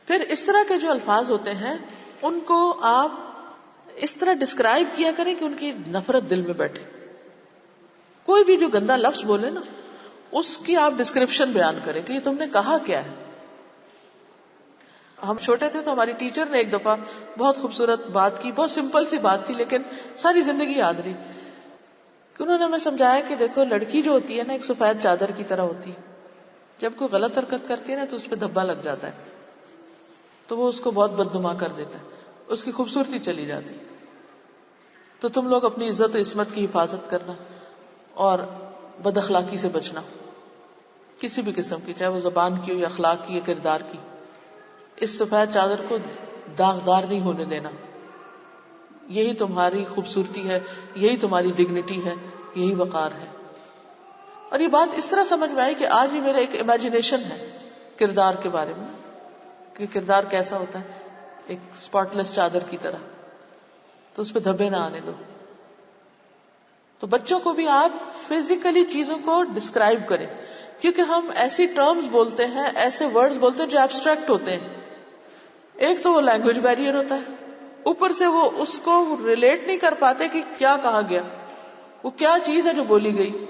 پھر اس طرح کے جو الفاظ ہوتے ہیں ان کو آپ اس طرح ڈسکرائب کیا کریں کہ ان کی نفرت دل میں بیٹھے. کوئی بھی جو گندا لفظ بولے نا اس کی آپ ڈسکرپشن بیان کریں کہ یہ تم نے کہا کیا ہے. ہم چھوٹے تھے تو ہماری ٹیچر نے ایک دفعہ بہت خوبصورت بات کی, بہت سمپل سی بات تھی لیکن ساری زندگی یاد رہی. کہ انہوں نے ہمیں سمجھایا کہ دیکھو لڑکی جو ہوتی ہے نا ایک سفید چادر کی طرح ہوتی ہے, جب کوئی غلط حرکت کرتی ہے نا تو اس پہ دھبا لگ جاتا ہے تو وہ اس کو بہت بدنما کر دیتا ہے, اس کی خوبصورتی چلی جاتی. تو تم لوگ اپنی عزت و عصمت کی حفاظت کرنا اور بد اخلاقی سے بچنا, کسی بھی قسم کی, چاہے وہ زبان کی ہو یا اخلاق کی یا کردار کی. اس سفید چادر کو داغدار نہیں ہونے دینا. یہی تمہاری خوبصورتی ہے, یہی تمہاری ڈگنیٹی ہے, یہی وقار ہے. اور یہ بات اس طرح سمجھ میں آئی کہ آج بھی میرا ایک امیجنیشن ہے کردار کے بارے میں کہ کردار کیسا ہوتا ہے, ایک اسپاٹ لیس چادر کی طرح, تو اس پہ دھبے نہ آنے دو. تو بچوں کو بھی آپ فزیکلی چیزوں کو ڈسکرائب کریں, کیونکہ ہم ایسی ٹرمز بولتے ہیں, ایسے ورڈز بولتے ہیں جو ایبسٹریکٹ ہوتے ہیں. ایک تو وہ لینگویج بیریئر ہوتا ہے, اوپر سے وہ اس کو ریلیٹ نہیں کر پاتے کہ کیا کہا گیا, وہ کیا چیز ہے جو بولی گئی.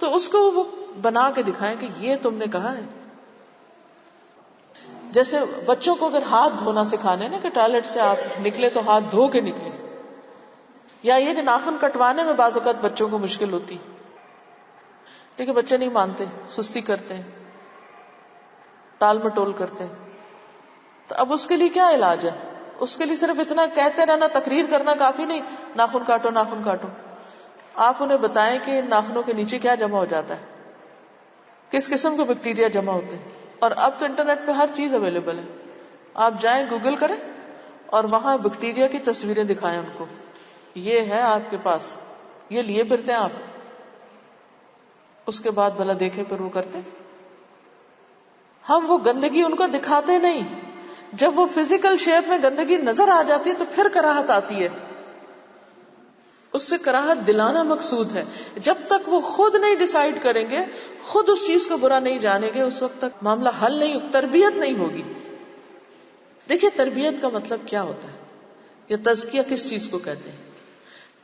تو اس کو وہ بنا کے دکھائیں کہ یہ تم نے کہا ہے. جیسے بچوں کو اگر ہاتھ دھونا سکھانے نا کہ ٹوائلٹ سے آپ نکلے تو ہاتھ دھو کے نکلے, یا یہ کہ ناخن کٹوانے میں بعض اوقات بچوں کو مشکل ہوتی, لیکن بچے نہیں مانتے, سستی کرتے ہیں, ٹال مٹول کرتے ہیں. تو اب اس کے لیے کیا علاج ہے؟ اس کے لیے صرف اتنا کہتے رہنا, تقریر کرنا کافی نہیں, ناخن کاٹو ناخن کاٹو. آپ انہیں بتائیں کہ ناخنوں کے نیچے کیا جمع ہو جاتا ہے, کس قسم کے بیکٹیریا جمع ہوتے ہیں. اور اب تو انٹرنیٹ پہ ہر چیز اویلیبل ہے, آپ جائیں گوگل کریں اور وہاں بیکٹیریا کی تصویریں دکھائیں ان کو, یہ ہے آپ کے پاس, یہ لیے پھرتے ہیں آپ. اس کے بعد بھلا دیکھیں پھر وہ کرتے. ہم وہ گندگی ان کو دکھاتے نہیں, جب وہ فزیکل شیپ میں گندگی نظر آ جاتی ہے تو پھر کراہت آتی ہے. اس سے کراہت دلانا مقصود ہے. جب تک وہ خود نہیں ڈیسائیڈ کریں گے, خود اس چیز کو برا نہیں جانیں گے, اس وقت تک معاملہ حل نہیں, تربیت نہیں ہوگی. دیکھیے تربیت کا مطلب کیا ہوتا ہے, یا تزکیہ کس چیز کو کہتے ہیں.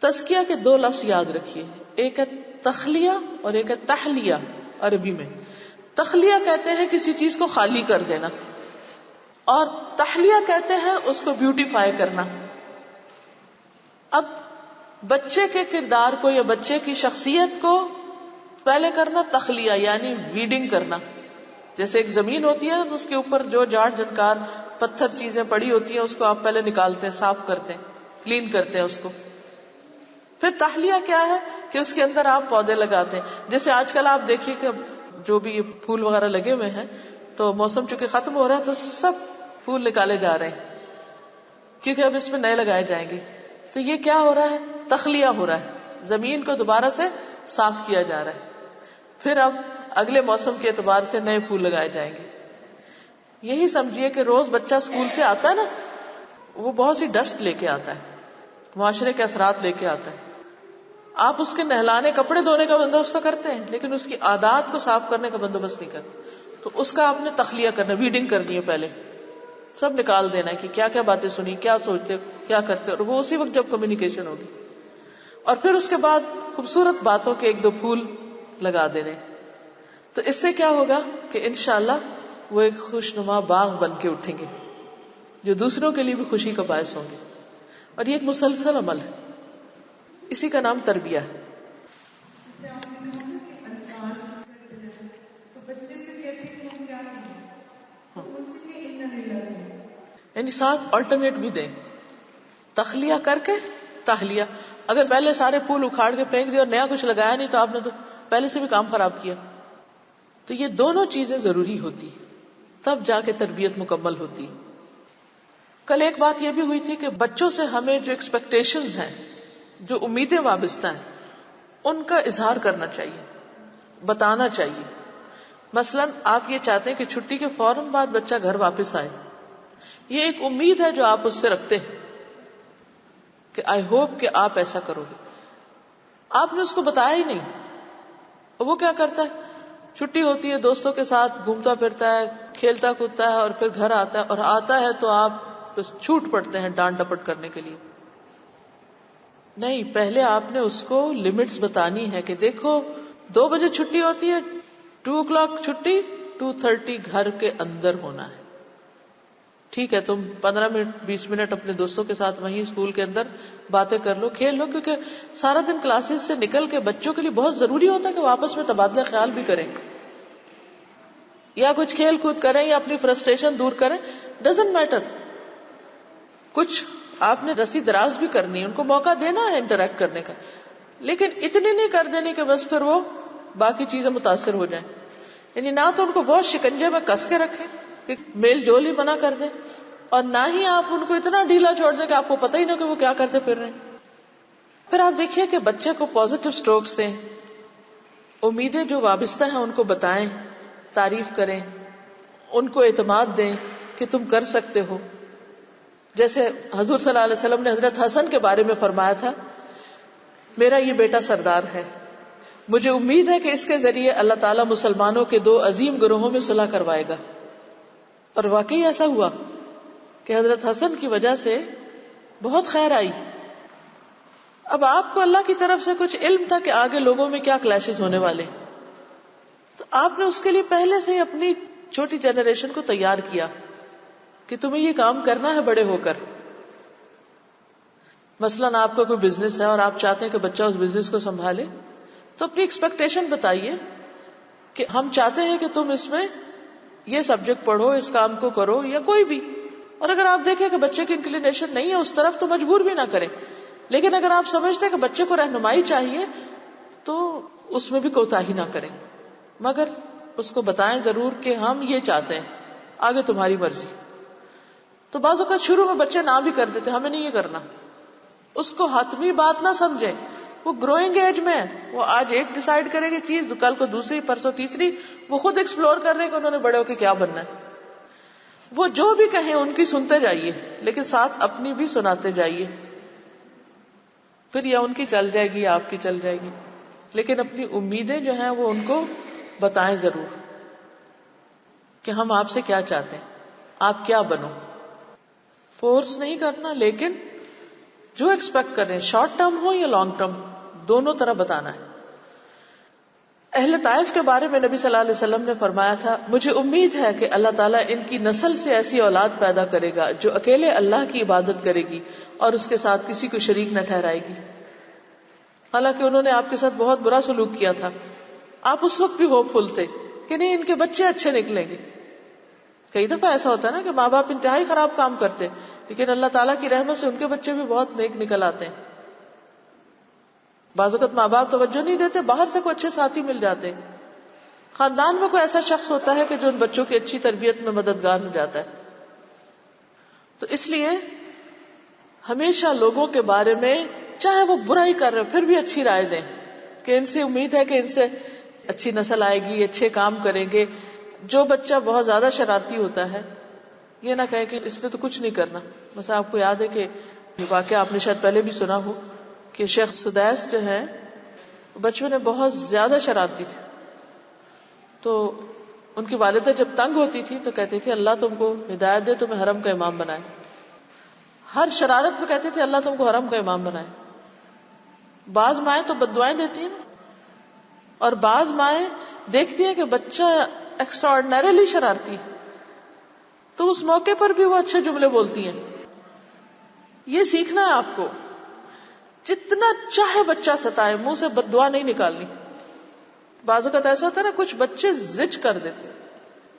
تزکیہ کے دو لفظ یاد رکھیے, ایک ہے تخلیہ اور ایک ہے تحلیہ. عربی میں تخلیہ کہتے ہیں کسی چیز کو خالی کر دینا, اور تحلیہ کہتے ہیں اس کو بیوٹیفائی کرنا. اب بچے کے کردار کو یا بچے کی شخصیت کو پہلے کرنا تخلیہ, یعنی ویڈنگ کرنا. جیسے ایک زمین ہوتی ہے تو اس کے اوپر جو جاڑ جنکار پتھر چیزیں پڑی ہوتی ہیں اس کو آپ پہلے نکالتے ہیں, صاف کرتے ہیں, کلین کرتے ہیں اس کو. پھر تحلیہ کیا ہے کہ اس کے اندر آپ پودے لگاتے ہیں. جیسے آج کل آپ دیکھیے کہ جو بھی پھول وغیرہ لگے ہوئے ہیں, تو موسم چونکہ ختم ہو رہا ہے تو سب پھول نکالے جا رہے ہیں کیونکہ اب اس میں نئے لگائے جائیں گے. تو یہ کیا ہو رہا ہے؟ تخلیہ ہو رہا ہے, زمین کو دوبارہ سے صاف کیا جا رہا ہے. پھر اب اگلے موسم کے اعتبار سے نئے پھول لگائے جائیں گے. یہی سمجھیے کہ روز بچہ اسکول سے آتا ہے نا, وہ بہت سی ڈسٹ لے کے آتا ہے, معاشرے کے اثرات لے کے آتا ہے. آپ اس کے نہلانے, کپڑے دھونے کا بندوبست تو کرتے ہیں, لیکن اس کی عادات کو صاف کرنے کا بندوبست نہیں کرتے. تو اس کا آپ نے تخلیہ کرنا, ویڈنگ کرنی ہے, پہلے سب نکال دینا ہے کہ کیا کیا باتیں سنی, کیا سوچتے, کیا کرتے, اور وہ اسی وقت جب کمیونیکیشن ہوگی. اور پھر اس کے بعد خوبصورت باتوں کے ایک دو پھول لگا دینے. تو اس سے کیا ہوگا کہ انشاءاللہ وہ ایک خوشنما باغ بن کے اٹھیں گے جو دوسروں کے لیے بھی خوشی کا باعث ہوں گے. اور یہ ایک مسلسل عمل ہے, اسی کا نام تربیہ ہے. یعنی ساتھ آلٹرنیٹ بھی دیں, تخلیہ کر کے تحلیہ. اگر پہلے سارے پھول اکھاڑ کے پھینک دیا اور نیا کچھ لگایا نہیں تو آپ نے تو پہلے سے بھی کام خراب کیا. تو یہ دونوں چیزیں ضروری ہوتی, تب جا کے تربیت مکمل ہوتی. کل ایک بات یہ بھی ہوئی تھی کہ بچوں سے ہمیں جو ایکسپیکٹیشنز ہیں, جو امیدیں وابستہ ہیں, ان کا اظہار کرنا چاہیے, بتانا چاہیے. مثلاً آپ یہ چاہتے ہیں کہ چھٹی کے فوراً بعد بچہ گھر واپس آئے, یہ ایک امید ہے جو آپ اس سے رکھتے ہیں کہ آئی ہوپ کہ آپ ایسا کرو گے. آپ نے اس کو بتایا ہی نہیں, وہ کیا کرتا ہے, چھٹی ہوتی ہے، دوستوں کے ساتھ گھومتا پھرتا ہے، کھیلتا کودتا ہے، اور پھر گھر آتا ہے، اور آتا ہے تو آپ بس چھوٹ پڑتے ہیں ڈانٹ ڈپٹ کرنے کے لیے. نہیں، پہلے آپ نے اس کو لمٹس بتانی ہے کہ دیکھو 2 بجے چھٹی ہوتی ہے، 2 o'clock چھٹی، 2:30 گھر کے اندر ہونا ہے. ٹھیک ہے، تم 15 منٹ 20 منٹ اپنے دوستوں کے ساتھ وہیں اسکول کے اندر باتیں کر لو، کھیل لو، کیونکہ سارا دن کلاسز سے نکل کے بچوں کے لیے بہت ضروری ہوتا ہے کہ وہ آپس میں تبادلہ خیال بھی کریں، یا کچھ کھیل کود کریں، یا اپنی فرسٹریشن دور کریں. Doesn't matter. کچھ آپ نے رسی دراز بھی کرنی ہے، ان کو موقع دینا ہے انٹریکٹ کرنے کا، لیکن اتنی نہیں کر دینی کہ بس پھر وہ باقی چیزیں متاثر ہو جائیں. یعنی نہ تو ان کو بہت شکنجے میں کس کے رکھیں کہ میل جول ہی منع کر دیں، اور نہ ہی آپ ان کو اتنا ڈھیلا چھوڑ دیں کہ آپ کو پتہ ہی نہ کہ وہ کیا کرتے پھر رہے ہیں. پھر آپ دیکھیے کہ بچے کو پازیٹیو سٹروکس دیں، امیدیں جو وابستہ ہیں ان کو بتائیں، تعریف کریں، ان کو اعتماد دیں کہ تم کر سکتے ہو. جیسے حضور صلی اللہ علیہ وسلم نے حضرت حسن کے بارے میں فرمایا تھا، میرا یہ بیٹا سردار ہے، مجھے امید ہے کہ اس کے ذریعے اللہ تعالیٰ مسلمانوں کے 2 عظیم گروہوں میں صلح کروائے گا. اور واقعی ایسا ہوا کہ حضرت حسن کی وجہ سے بہت خیر آئی. اب آپ کو اللہ کی طرف سے کچھ علم تھا کہ آگے لوگوں میں کیا کلیشز ہونے والے، تو آپ نے اس کے لیے پہلے سے ہی اپنی چھوٹی جنریشن کو تیار کیا کہ تمہیں یہ کام کرنا ہے بڑے ہو کر. مثلاً آپ کا کوئی بزنس ہے اور آپ چاہتے ہیں کہ بچہ اس بزنس کو سنبھالے، تو اپنی ایکسپیکٹیشن بتائیے کہ ہم چاہتے ہیں کہ تم اس میں یہ سبجیکٹ پڑھو، اس کام کو کرو، یا کوئی بھی. اور اگر آپ دیکھیں کہ بچے کی انکلینیشن نہیں ہے اس طرف تو مجبور بھی نہ کریں، لیکن اگر آپ سمجھتے ہیں کہ بچے کو رہنمائی چاہیے تو اس میں بھی کوتاہی نہ کریں، مگر اس کو بتائیں ضرور کہ ہم یہ چاہتے ہیں، آگے تمہاری مرضی. تو بعض اوقات شروع میں بچے نہ بھی کر دیتے، ہمیں نہیں یہ کرنا. اس کو حتمی بات نہ سمجھیں، وہ گروئنگ ایج میں ہے، وہ آج ایک ڈیسائیڈ کرے گی چیز، کل کو دوسری، پرسوں تیسری، وہ خود ایکسپلور کر رہے ہیں کہ انہوں نے بڑے ہو کے کیا بننا ہے. وہ جو بھی کہیں ان کی سنتے جائیے، لیکن ساتھ اپنی بھی سناتے جائیے. پھر یا ان کی چل جائے گی یا آپ کی چل جائے گی، لیکن اپنی امیدیں جو ہیں وہ ان کو بتائیں ضرور کہ ہم آپ سے کیا چاہتے ہیں، آپ کیا بنو. فورس نہیں کرنا، لیکن جو ایکسپیکٹ کریں، شارٹ ٹرم ہو یا لانگ ٹرم، دونوں طرح بتانا ہے. اہل طائف کے بارے میں نبی صلی اللہ علیہ وسلم نے فرمایا تھا، مجھے امید ہے کہ اللہ تعالیٰ ان کی نسل سے ایسی اولاد پیدا کرے گا جو اکیلے اللہ کی عبادت کرے گی اور اس کے ساتھ کسی کو شریک نہ ٹھہرائے گی. حالانکہ انہوں نے آپ کے ساتھ بہت برا سلوک کیا تھا، آپ اس وقت بھی ہوپ فل تھے کہ نہیں ان کے بچے اچھے نکلیں گے. کئی دفعہ ایسا ہوتا ہے نا کہ ماں باپ انتہائی خراب کام کرتے، لیکن اللہ تعالیٰ کی رحمت سے ان کے بچے بھی بہت نیک نکل آتے ہیں. بعض اوقات ماں باپ توجہ نہیں دیتے، باہر سے کوئی اچھے ساتھی مل جاتے، خاندان میں کوئی ایسا شخص ہوتا ہے کہ جو ان بچوں کی اچھی تربیت میں مددگار ہو جاتا ہے. تو اس لیے ہمیشہ لوگوں کے بارے میں چاہے وہ برائی کر رہے پھر بھی اچھی رائے دیں کہ ان سے امید ہے کہ ان سے اچھی نسل آئے گی، اچھے کام کریں گے. جو بچہ بہت زیادہ شرارتی ہوتا ہے یہ نہ کہے کہ اس نے تو کچھ نہیں کرنا. بس آپ کو یاد ہے کہ یہ واقعہ آپ نے شاید پہلے بھی سنا ہو کہ شیخ سدیس جو ہے بچپن میں بہت زیادہ شرارتی تھی، تو ان کی والدہ جب تنگ ہوتی تھی تو کہتی تھی اللہ تم کو ہدایت دے، تمہیں حرم کا امام بنائے. ہر شرارت میں کہتی تھی اللہ تم کو حرم کا امام بنائے. بعض مائیں تو بددعائیں دیتی ہیں، اور بعض مائیں دیکھتی ہیں کہ بچہ ایکسٹرا آرڈنریلی شرارتی تو اس موقع پر بھی وہ اچھے جملے بولتی ہیں. یہ سیکھنا ہے آپ کو، جتنا چاہے بچہ ستائے منہ سے بد دعا نہیں نکالنی. بعض اوقات ایسا ہوتا ہے نا کچھ بچے زج کر دیتے،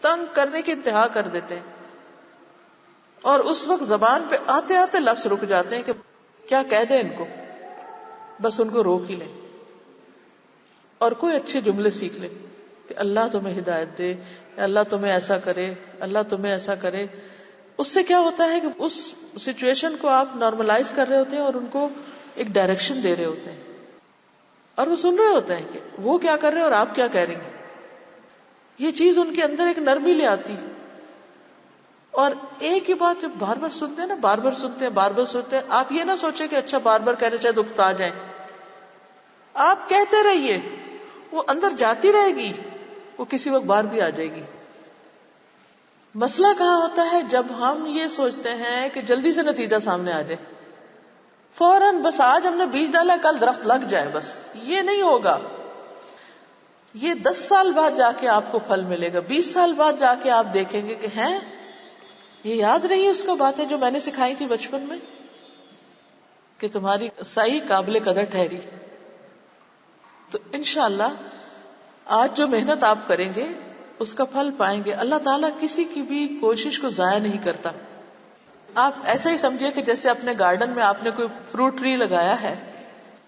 تنگ کرنے کی انتہا کر دیتے ہیں، اور اس وقت زبان پہ آتے آتے لفظ رک جاتے ہیں کہ کیا کہہ دیں ان کو، بس ان کو روک ہی لیں اور کوئی اچھے جملے سیکھ لیں کہ اللہ تمہیں ہدایت دے، اللہ تمہیں ایسا کرے، اللہ تمہیں ایسا کرے. اس سے کیا ہوتا ہے کہ اس سچویشن کو آپ نارملائز کر رہے ہوتے ہیں اور ان کو ایک ڈائریکشن دے رہے ہوتے ہیں، اور وہ سن رہے ہوتے ہیں کہ وہ کیا کر رہے ہیں اور آپ کیا کہہ رہی ہیں. یہ چیز ان کے اندر ایک نرمی لے آتی. اور ایک ہی بات جب بار بار سنتے ہیں نا، بار بار سنتے ہیں، آپ یہ نہ سوچیں کہ اچھا بار بار کہنے چاہے دکھتا جائیں. آپ کہتے رہیے، وہ اندر جاتی رہے گی. وہ کسی وقت باہر بھی آ جائے گی. مسئلہ کہاں ہوتا ہے؟ جب ہم یہ سوچتے ہیں کہ جلدی سے نتیجہ سامنے آ جائے، فوراً بس آج ہم نے بیج ڈالا کل درخت لگ جائے. بس یہ نہیں ہوگا. یہ 10 سال بعد جا کے آپ کو پھل ملے گا، 20 سال بعد جا کے آپ دیکھیں گے کہ ہیں یہ یاد رہی اس کو باتیں جو میں نے سکھائی تھی بچپن میں، کہ تمہاری صحیح قابل قدر ٹھہری. تو انشاءاللہ آج جو محنت آپ کریں گے اس کا پھل پائیں گے. اللہ تعالیٰ کسی کی بھی کوشش کو ضائع نہیں کرتا. آپ ایسا ہی سمجھیے کہ جیسے اپنے گارڈن میں آپ نے کوئی فروٹ ٹری لگایا ہے،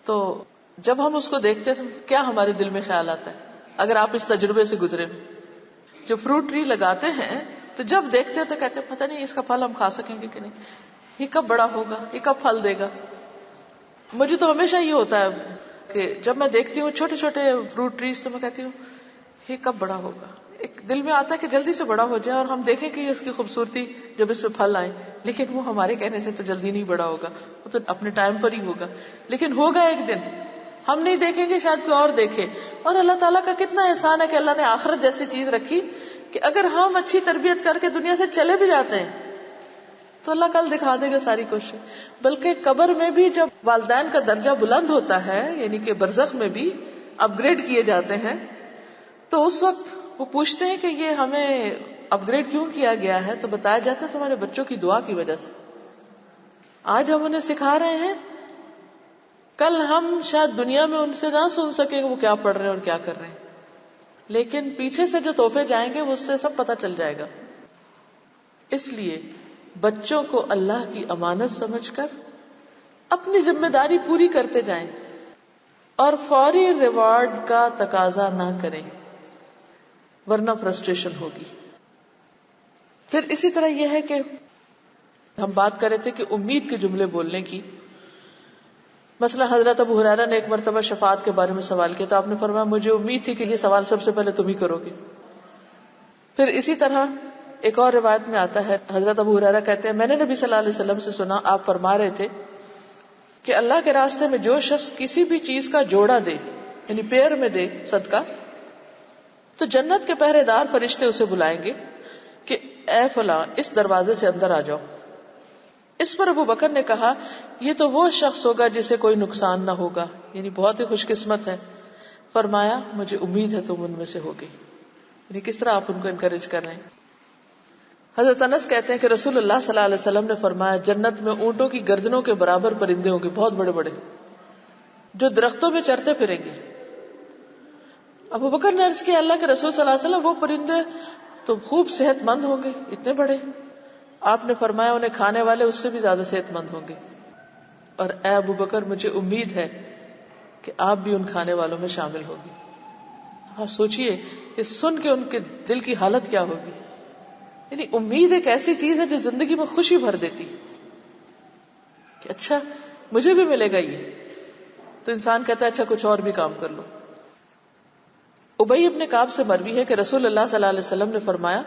تو جب ہم اس کو دیکھتے ہیں تو کیا ہمارے دل میں خیال آتا ہے؟ اگر آپ اس تجربے سے گزرے ہو، جو فروٹ ٹری لگاتے ہیں تو جب دیکھتے ہیں تو کہتے ہیں پتہ نہیں اس کا پھل ہم کھا سکیں گے کہ نہیں، یہ کب بڑا ہوگا، یہ کب پھل دے گا. مجھے تو ہمیشہ یہ ہوتا ہے کہ جب میں دیکھتی ہوں چھوٹے چھوٹے فروٹ ٹریز تو میں کہتی ہوں یہ کب بڑا ہوگا. ایک دل میں آتا ہے کہ جلدی سے بڑا ہو جائے اور ہم دیکھیں کہ اس کی خوبصورتی جب اس پہ پھل آئے. لیکن وہ ہمارے کہنے سے تو جلدی نہیں بڑا ہوگا، وہ تو اپنے ٹائم پر ہی ہوگا. لیکن ہوگا ایک دن، ہم نہیں دیکھیں گے، شاید کوئی اور دیکھے. اور اللہ تعالیٰ کا کتنا احسان ہے کہ اللہ نے آخرت جیسی چیز رکھی کہ اگر ہم اچھی تربیت کر کے دنیا سے چلے بھی جاتے ہیں تو اللہ کل دکھا دے گا ساری کوشش. بلکہ قبر میں بھی جب والدین کا درجہ بلند ہوتا ہے، یعنی کہ برزخ میں بھی اپ گریڈ کیے جاتے ہیں، تو اس وقت وہ پوچھتے ہیں کہ یہ ہمیں اپ گریڈ کیوں کیا گیا ہے؟ تو بتایا جاتا ہے تمہارے بچوں کی دعا کی وجہ سے. آج ہم انہیں سکھا رہے ہیں، کل ہم شاید دنیا میں ان سے نہ سن سکیں وہ کیا پڑھ رہے ہیں اور کیا کر رہے ہیں، لیکن پیچھے سے جو تحفے جائیں گے وہ اس سے سب پتہ چل جائے گا. اس لیے بچوں کو اللہ کی امانت سمجھ کر اپنی ذمہ داری پوری کرتے جائیں اور فوری ریوارڈ کا تقاضا نہ کریں، ورنہ فرسٹریشن ہوگی. پھر اسی طرح یہ ہے کہ ہم بات کر رہے تھے کہ امید کے جملے بولنے کی. مثلا حضرت ابو ہریرہ نے ایک مرتبہ شفاعت کے بارے میں سوال کیا تو آپ نے فرمایا مجھے امید تھی کہ یہ سوال سب سے پہلے تم ہی کرو گے. پھر اسی طرح ایک اور روایت میں آتا ہے، حضرت ابو ہریرہ کہتے ہیں میں نے نبی صلی اللہ علیہ وسلم سے سنا، آپ فرما رہے تھے کہ اللہ کے راستے میں جو شخص کسی بھی چیز کا جوڑا دے، یعنی پیر میں دے صدقہ، تو جنت کے پہرے دار فرشتے اسے بلائیں گے کہ اے فلاں اس دروازے سے اندر آ جاؤ. اس پر ابو بکر نے کہا یہ تو وہ شخص ہوگا جسے کوئی نقصان نہ ہوگا، یعنی بہت ہی خوش قسمت ہے. فرمایا مجھے امید ہے تم ان میں سے ہوگے. یعنی کس طرح آپ ان کو انکریج کر رہے ہیں. حضرت انس کہتے ہیں کہ رسول اللہ صلی اللہ علیہ وسلم نے فرمایا جنت میں اونٹوں کی گردنوں کے برابر پرندے ہوں گے، بہت بڑے بڑے، جو درختوں میں چرتے پھریں گے. ابو بکر نے عرض کیا اللہ کے رسول صلی اللہ علیہ وسلم وہ پرندے تو خوب صحت مند ہوں گے، اتنے بڑے؟ آپ نے فرمایا انہیں کھانے والے اس سے بھی زیادہ صحت مند ہوں گے. اور اے ابو بکر مجھے امید ہے کہ آپ بھی ان کھانے والوں میں شامل ہوگی. آپ سوچئے کہ سن کے ان کے دل کی حالت کیا ہوگی. یعنی امید ایک ایسی چیز ہے جو زندگی میں خوشی بھر دیتی کہ اچھا مجھے بھی ملے گا یہ. تو انسان کہتا ہے اچھا کچھ اور بھی کام کر لو. ابی ابن کعب سے مروی ہے کہ رسول اللہ صلی اللہ علیہ وسلم نے فرمایا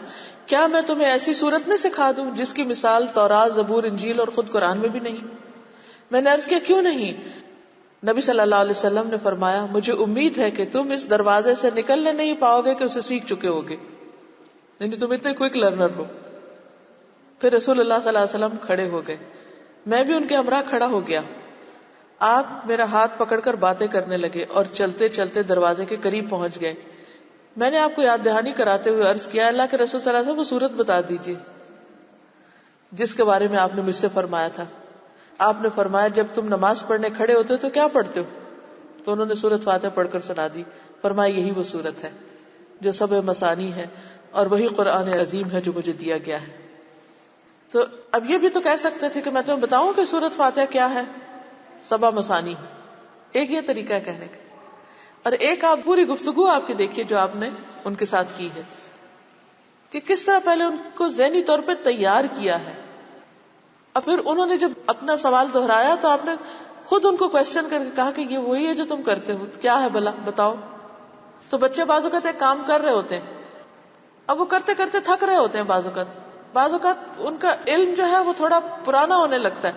کیا میں تمہیں ایسی صورت نہ سکھا دوں جس کی مثال تورات، زبور، انجیل اور خود قرآن میں بھی نہیں؟ میں نے عرض کیا کیوں نہیں؟ نبی صلی اللہ علیہ وسلم نے فرمایا مجھے امید ہے کہ تم اس دروازے سے نکلنے نہیں پاؤ گے کہ اسے سیکھ چکے ہوگے، یعنی تم اتنے کوئک لرنر ہو. پھر رسول اللہ صلی اللہ علیہ وسلم کھڑے ہو گئے، میں بھی ان کے ہمراہ کھڑا ہو گیا. آپ میرا ہاتھ پکڑ کر باتیں کرنے لگے اور چلتے چلتے دروازے کے قریب پہنچ گئے. میں نے آپ کو یاد دہانی کراتے ہوئے عرض کیا اللہ کے رسول صلی اللہ علیہ وسلم کو صورت بتا دیجیے جس کے بارے میں آپ نے مجھ سے فرمایا تھا. آپ نے فرمایا جب تم نماز پڑھنے کھڑے ہوتے ہو تو کیا پڑھتے ہو؟ تو انہوں نے سورۃ فاتحہ پڑھ کر سنا دی. فرمایا یہی وہ سورت ہے جو سبع مثانی ہے اور وہی قرآن عظیم ہے جو مجھے دیا گیا ہے. تو اب یہ بھی تو کہہ سکتے تھے کہ میں تمہیں بتاؤں کہ سورۃ فاتحہ کیا ہے؟ سبع مثانی. ایک یہ طریقہ ہے کہنے کا، اور ایک آپ پوری گفتگو آپ کی دیکھیے جو آپ نے ان کے ساتھ کی ہے کہ کس طرح پہلے ان کو ذہنی طور پہ تیار کیا ہے، اور پھر انہوں نے جب اپنا سوال دہرایا تو آپ نے خود ان کو کوشچن کر کے کہا کہ یہ وہی ہے جو تم کرتے ہو، کیا ہے بھلا بتاؤ. تو بچے بعض اوقات ایک کام کر رہے ہوتے ہیں، اب وہ کرتے کرتے تھک رہے ہوتے ہیں، بعض اوقات ان کا علم جو ہے وہ تھوڑا پرانا ہونے لگتا ہے،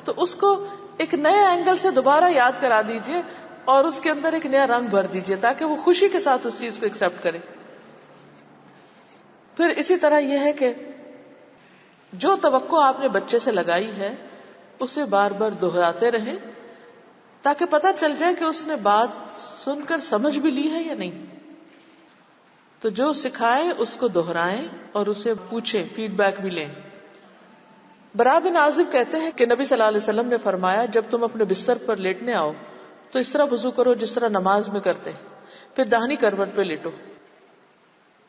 تو اس کو ایک نئے اینگل سے دوبارہ یاد کرا دیجئے اور اس کے اندر ایک نیا رنگ بھر دیجئے تاکہ وہ خوشی کے ساتھ اس چیز کو ایکسپٹ کرے. پھر اسی طرح یہ ہے کہ جو توقع آپ نے بچے سے لگائی ہے اسے بار بار دہراتے رہیں تاکہ پتہ چل جائے کہ اس نے بات سن کر سمجھ بھی لی ہے یا نہیں. تو جو سکھائیں اس کو دہرائیں اور اسے پوچھیں، فیڈ بیک بھی لیں. برا بن عازب کہتے ہیں کہ نبی صلی اللہ علیہ وسلم نے فرمایا جب تم اپنے بستر پر لیٹنے آؤ تو اس طرح وضو کرو جس طرح نماز میں کرتے، پھر داہنی کروٹ پہ لیٹو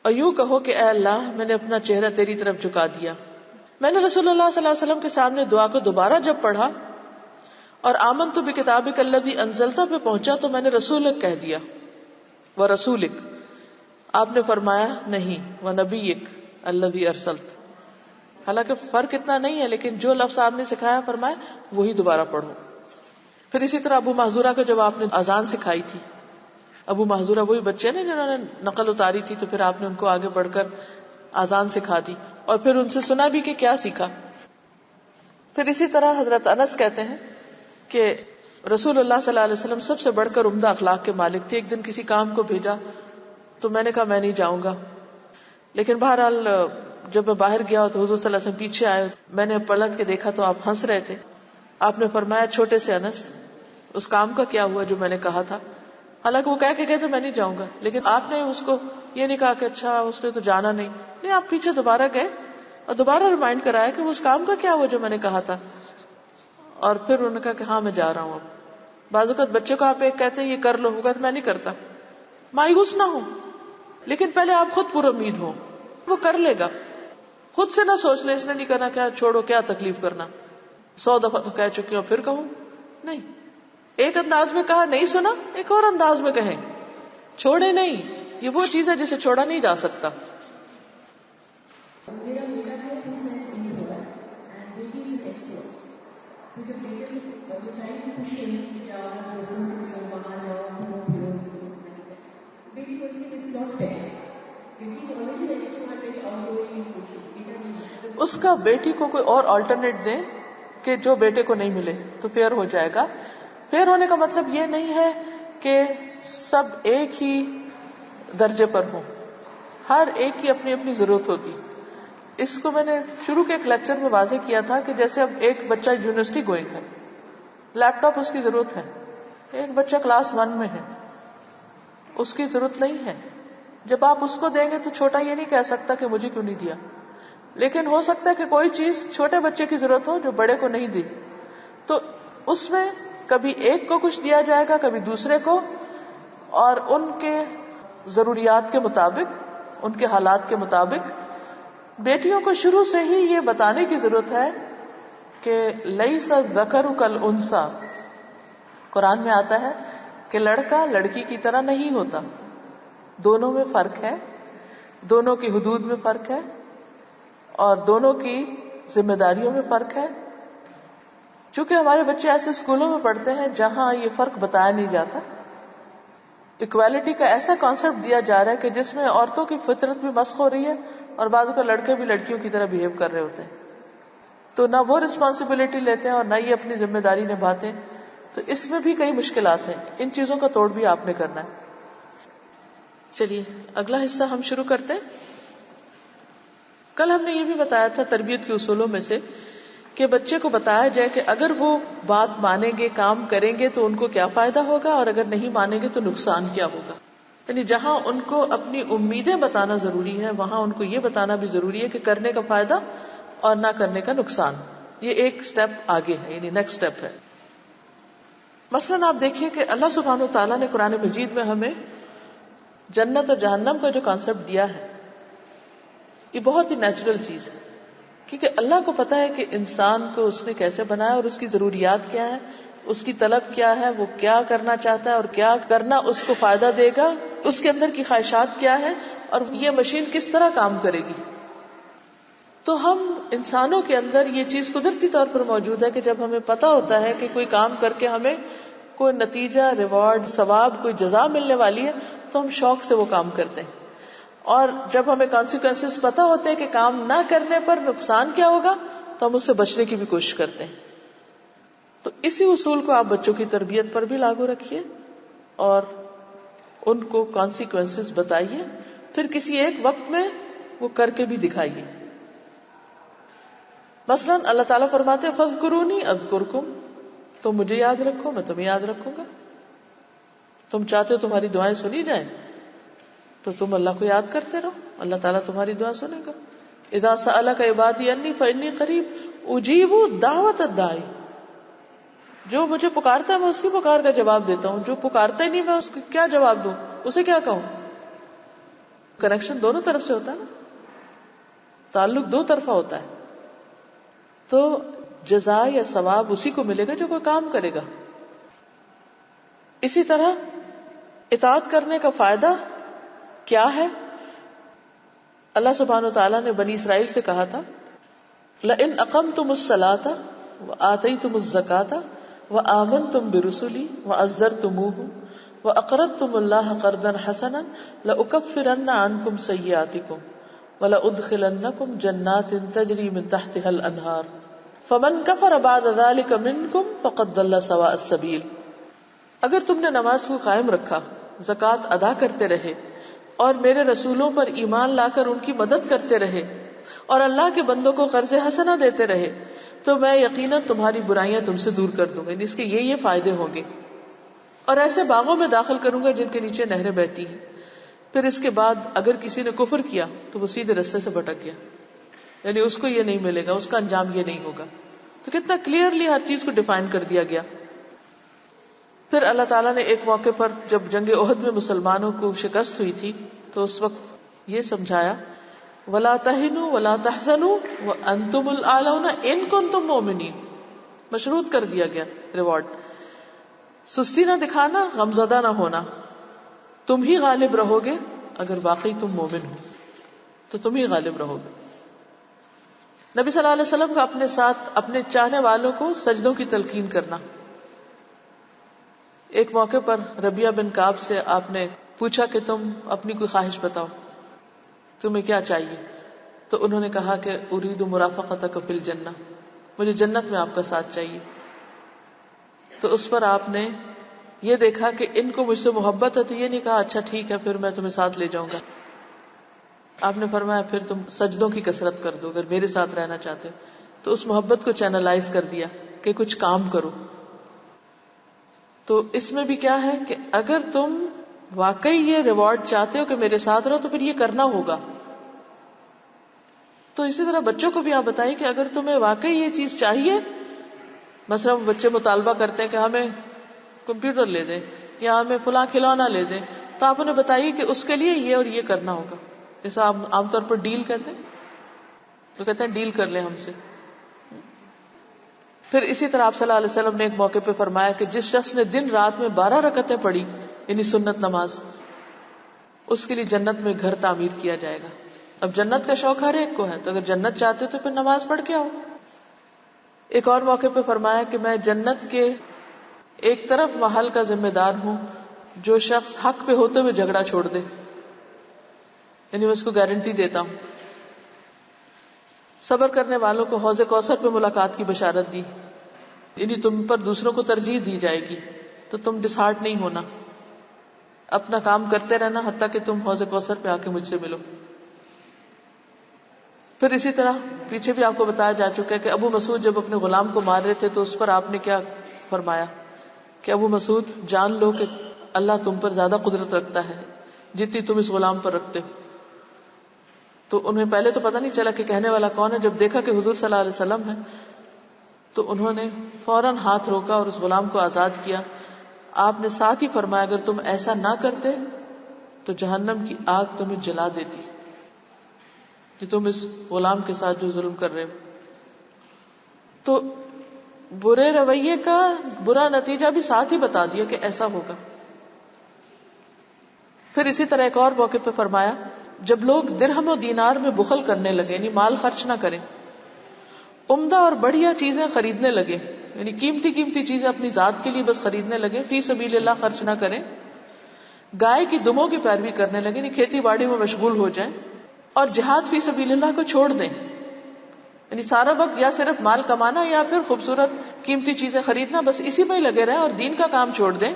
اور یوں کہو کہ اے اللہ میں نے اپنا چہرہ تیری طرف جھکا دیا. میں نے رسول اللہ صلی اللہ علیہ وسلم کے سامنے دعا کو دوبارہ جب پڑھا اور آمنت بکتابک الذی انزلت پہ پہنچا تو میں نے رسولک کہہ دیا ورسولک. آپ نے فرمایا نہیں ونبیک الذی ارسلت. حالانکہ فرق اتنا نہیں ہے لیکن جو لفظ آپ نے سکھایا فرمایا وہی دوبارہ پڑھو. پھر اسی طرح ابو محذورہ کو جب آپ نے اذان سکھائی تھی، ابو محذورہ وہی بچے نا جنہوں نے نقل اتاری تھی، تو پھر آپ نے ان کو آگے بڑھ کر اذان سکھا دی اور پھر ان سے سنا بھی کہ کیا سیکھا. پھر اسی طرح حضرت انس کہتے ہیں کہ رسول اللہ صلی اللہ علیہ وسلم سب سے بڑھ کر عمدہ اخلاق کے مالک تھے. ایک دن کسی کام کو بھیجا تو میں نے کہا میں نہیں جاؤں گا، لیکن بہرحال جب میں باہر گیا تو حضور صلی اللہ علیہ وسلم پیچھے آئے، میں نے پلٹ کے دیکھا تو آپ ہنس رہے تھے. آپ نے فرمایا چھوٹے سے انس اس کام کا کیا ہوا جو میں نے کہا تھا. حالانکہ وہ کہہ کے گئے تو میں نہیں جاؤں گا، لیکن آپ نے اس کو یہ نہیں کہا کہ اچھا اس نے تو جانا نہیں، آپ پیچھے دوبارہ گئے اور دوبارہ ریمائنڈ کرایا کہ وہ اس کام کا کیا ہوا جو میں نے کہا تھا. اور پھر انہوں نے کہا کہ ہاں میں جا رہا ہوں. اب بعض اوقات بچے کو آپ ایک کہتے ہیں یہ کر لو، وہ کہتے میں نہیں کرتا. مایوس نہ ہو، لیکن پہلے آپ خود پر امید ہو، وہ کر لے گا. خود سے نہ سوچ لے اس نے نہیں کرنا، کیا چھوڑو، کیا تکلیف کرنا، 100 دفعہ تو کہہ چکی ہوں پھر کہوں. نہیں، ایک انداز میں کہا نہیں سنا، ایک اور انداز میں کہیں، چھوڑے نہیں. یہ وہ چیز ہے جسے چھوڑا نہیں جا سکتا. میرا بیٹا ہے 2 سال ایج ہوا ہے اینڈ بیٹی از ایکسٹرا. مجھے بیٹے کو بتائی کہ کچھ نہیں جاؤ دوستوں سے ملو، باہر جاؤ، گھومو پھرو. بیٹی کو اٹ از ناٹ فیئر. بیٹی already extra very outgoing social. بیٹا نہیں، اس کا بیٹی کو کوئی اور آلٹرنیٹ دیں کہ جو بیٹے کو نہیں ملے تو فیئر ہو جائے گا. فیئر ہونے کا مطلب یہ نہیں ہے کہ سب ایک ہی درجے پر ہوں، ہر ایک کی اپنی اپنی ضرورت ہوتی. اس کو میں نے شروع کے ایک لیکچر میں واضح کیا تھا کہ جیسے اب ایک بچہ یونیورسٹی گوئنگ ہے، لیپ ٹاپ اس کی ضرورت ہے. ایک بچہ کلاس 1 میں ہے، اس کی ضرورت نہیں ہے. جب آپ اس کو دیں گے تو چھوٹا یہ نہیں کہہ سکتا کہ مجھے کیوں نہیں دیا. لیکن ہو سکتا ہے کہ کوئی چیز چھوٹے بچے کی ضرورت ہو جو بڑے کو نہیں دی، تو اس میں کبھی ایک کو کچھ دیا جائے گا، کبھی دوسرے کو، اور ان کے ضروریات کے مطابق، ان کے حالات کے مطابق. بیٹیوں کو شروع سے ہی یہ بتانے کی ضرورت ہے کہ لیس الذکر کالانثی. قرآن میں آتا ہے کہ لڑکا لڑکی کی طرح نہیں ہوتا، دونوں میں فرق ہے، دونوں کی حدود میں فرق ہے اور دونوں کی ذمہ داریوں میں فرق ہے. چونکہ ہمارے بچے ایسے اسکولوں میں پڑھتے ہیں جہاں یہ فرق بتایا نہیں جاتا. اکویلٹی کا ایسا کانسیپٹ دیا جا رہا ہے کہ جس میں عورتوں کی فطرت بھی مسخ ہو رہی ہے اور بعض اوقات لڑکے بھی لڑکیوں کی طرح بہیو کر رہے ہوتے ہیں. تو نہ وہ رسپانسبلٹی لیتے ہیں اور نہ یہ اپنی ذمہ داری نبھاتے ہیں. تو اس میں بھی کئی مشکلات ہیں، ان چیزوں کا توڑ بھی آپ نے کرنا ہے. چلیے اگلا حصہ ہم شروع کرتے ہیں. کل ہم نے یہ بھی بتایا تھا تربیت کے اصولوں میں سے کہ بچے کو بتایا جائے کہ اگر وہ بات مانیں گے، کام کریں گے تو ان کو کیا فائدہ ہوگا اور اگر نہیں مانیں گے تو نقصان کیا ہوگا. یعنی جہاں ان کو اپنی امیدیں بتانا ضروری ہے وہاں ان کو یہ بتانا بھی ضروری ہے کہ کرنے کا فائدہ اور نہ کرنے کا نقصان. یہ ایک سٹیپ آگے ہے، یعنی نیکسٹ سٹیپ ہے. مثلاً آپ دیکھیے کہ اللہ سبحانہ وتعالیٰ نے قرآن مجید میں ہمیں جنت اور جہنم کا جو کانسیپٹ دیا ہے یہ بہت ہی نیچرل چیز ہے، کیونکہ اللہ کو پتا ہے کہ انسان کو اس نے کیسے بنایا اور اس کی ضروریات کیا ہے، اس کی طلب کیا ہے، وہ کیا کرنا چاہتا ہے اور کیا کرنا اس کو فائدہ دے گا، اس کے اندر کی خواہشات کیا ہے اور یہ مشین کس طرح کام کرے گی. تو ہم انسانوں کے اندر یہ چیز قدرتی طور پر موجود ہے کہ جب ہمیں پتا ہوتا ہے کہ کوئی کام کر کے ہمیں کوئی نتیجہ، ریوارڈ، ثواب، کوئی جزا ملنے والی ہے تو ہم شوق سے وہ کام کرتے ہیں. اور جب ہمیں کانسیکوینسز پتا ہوتے ہیں کہ کام نہ کرنے پر نقصان کیا ہوگا تو ہم اس سے بچنے کی بھی کوشش کرتے ہیں. تو اسی اصول کو آپ بچوں کی تربیت پر بھی لاگو رکھیے اور ان کو کانسیکوینسز بتائیے. پھر کسی ایک وقت میں وہ کر کے بھی دکھائیے. مثلا اللہ تعالیٰ فرماتے ہیں فاذکرونی اذکرکم، تم مجھے یاد رکھو میں تمہیں یاد رکھوں گا. تم چاہتے ہو تمہاری دعائیں سنی جائیں تو تم اللہ کو یاد کرتے رہو، اللہ تعالیٰ تمہاری دعا سنے گا. اذا سألک عبادی انی فانی قریب اجیب دعوت الداعی، جو مجھے پکارتا ہے میں اس کی پکار کا جواب دیتا ہوں، جو پکارتا ہی نہیں میں اس کو کیا جواب دوں، اسے کیا کہوں. کنیکشن دونوں طرف سے ہوتا ہے نا، تعلق دو طرفہ ہوتا ہے. تو جزا یا ثواب اسی کو ملے گا جو کوئی کام کرے گا. اسی طرح اطاعت کرنے کا فائدہ کیا ہے؟ اللہ سبحانہ وتعالیٰ نے بنی اسرائیل سے کہا تھا لئن اقمتم الصلاة وآتیتم الزکاة وآمنتم برسلی وعزرتموہم وأقرضتم اللہ قرضا حسنا لأکفرن عنکم سیئاتکم وَلَأُدْخِلَنَّكُمْ جَنَّاتٍ تَجْرِي مِنْ تَحْتِهَا الْأَنْهَارُ فَمَنْ كَفَرَ بَعْدَ ذَلِكَ مِنْكُمْ فَقَدْ ضَلَّ سَوَاءَ السَّبِيلِ. اگر تم نے نماز کو قائم رکھا، زکوٰۃ ادا کرتے رہے اور میرے رسولوں پر ایمان لا کر ان کی مدد کرتے رہے اور اللہ کے بندوں کو قرض حسنہ دیتے رہے تو میں یقیناً تمہاری برائیاں تم سے دور کر دوں گا. اس کے یہ فائدے ہوں گے اور ایسے باغوں میں داخل کروں گا جن کے نیچے نہریں بہتی ہیں. پھر اس کے بعد اگر کسی نے کفر کیا تو وہ سیدھے رستے سے بھٹک گیا، یعنی اس کو یہ نہیں ملے گا، اس کا انجام یہ نہیں ہوگا. تو کتنا کلیئرلی ہر چیز کو ڈیفائن کر دیا گیا. پھر اللہ تعالیٰ نے ایک موقع پر جب جنگ احد میں مسلمانوں کو شکست ہوئی تھی تو اس وقت یہ سمجھایا وَلَا تَهِنُوا وَلَا تَحْزَنُوا وَأَنْتُمُ الْأَعْلَوْنَ إِن كُنتُم مُؤْمِنِينَ. مشروط کر دیا گیا ریوارڈ. سستی نہ دکھانا، غمزدہ نہ ہونا، تم ہی غالب رہو گے اگر واقعی تم مومن ہو تو تم ہی غالب رہو گے. نبی صلی اللہ علیہ وسلم کا اپنے ساتھ اپنے چاہنے والوں کو سجدوں کی تلقین کرنا. ایک موقع پر ربیہ بن کعب سے آپ نے پوچھا کہ تم اپنی کوئی خواہش بتاؤ، تمہیں کیا چاہیے؟ تو انہوں نے کہا کہ ارید مرافقتک فی الجنہ، مجھے جنت میں آپ کا ساتھ چاہیے. تو اس پر آپ نے یہ دیکھا کہ ان کو مجھ سے محبت ہے تو یہ نہیں کہا اچھا ٹھیک ہے پھر میں تمہیں ساتھ لے جاؤں گا. آپ نے فرمایا پھر تم سجدوں کی کثرت کر دو اگر میرے ساتھ رہنا چاہتے ہو. تو اس محبت کو چینلائز کر دیا کہ کچھ کام کرو. تو اس میں بھی کیا ہے کہ اگر تم واقعی یہ ریوارڈ چاہتے ہو کہ میرے ساتھ رہو تو پھر یہ کرنا ہوگا. تو اسی طرح بچوں کو بھی آپ بتائیں کہ اگر تمہیں واقعی یہ چیز چاہیے، مثلا بچے مطالبہ کرتے ہیں کہ ہمیں کمپیوٹر لے دیں یا ہمیں فلاں کھلونا لے دیں، تو آپ انہیں بتائیے کہ اس کے لیے یہ اور یہ کرنا ہوگا. جیسے آپ عام طور پر ڈیل کہتے ہیں تو کہتے ہیں ڈیل کر لیں ہم سے. پھر اسی طرح آپ صلی اللہ علیہ وسلم نے ایک موقع پہ فرمایا کہ جس شخص نے دن رات میں 12 رکعتیں پڑھی یعنی سنت نماز، اس کے لیے جنت میں گھر تعمیر کیا جائے گا. اب جنت کا شوق ہر ایک کو ہے، تو اگر جنت چاہتے تو پھر نماز پڑھ کے آؤ. ایک اور موقع پہ فرمایا کہ میں جنت کے ایک طرف محل کا ذمہ دار ہوں جو شخص حق پہ ہوتے ہوئے جھگڑا چھوڑ دے، یعنی میں اس کو گارنٹی دیتا ہوں. صبر کرنے والوں کو حوض کوثر پہ ملاقات کی بشارت دی، یعنی تم پر دوسروں کو ترجیح دی جائے گی تو تم ڈسہارٹ نہیں ہونا، اپنا کام کرتے رہنا حتیٰ کہ تم حوض کوثر پہ آ کے مجھ سے ملو. پھر اسی طرح پیچھے بھی آپ کو بتایا جا چکا ہے کہ ابو مسعود جب اپنے غلام کو مار رہے تھے تو اس پر آپ نے کیا فرمایا کہ ابو مسعود جان لو کہ اللہ تم پر زیادہ قدرت رکھتا ہے جتنی تم اس غلام پر رکھتے ہو. تو انہیں پہلے تو پتہ نہیں چلا کہ کہنے والا کون ہے. جب دیکھا کہ حضور صلی اللہ علیہ وسلم ہے تو انہوں نے فوراً ہاتھ روکا اور اس غلام کو آزاد کیا. آپ نے ساتھ ہی فرمایا اگر تم ایسا نہ کرتے تو جہنم کی آگ تمہیں جلا دیتی کہ تم اس غلام کے ساتھ جو ظلم کر رہے ہو. تو برے رویے کا برا نتیجہ بھی ساتھ ہی بتا دیا کہ ایسا ہوگا. پھر اسی طرح ایک اور موقع پہ فرمایا جب لوگ درہم و دینار میں بخل کرنے لگے یعنی مال خرچ نہ کریں، عمدہ اور بڑھیا چیزیں خریدنے لگے یعنی قیمتی چیزیں اپنی ذات کے لیے بس خریدنے لگے، فی سبیل اللہ خرچ نہ کریں، گائے کی دموں کی پیروی کرنے لگے یعنی کھیتی باڑی میں مشغول ہو جائیں، اور جہاد فی سبیل اللہ کو چھوڑ دیں یعنی سارا وقت یا صرف مال کمانا یا پھر خوبصورت قیمتی چیزیں خریدنا، بس اسی میں ہی لگے رہیں اور دین کا کام چھوڑ دیں،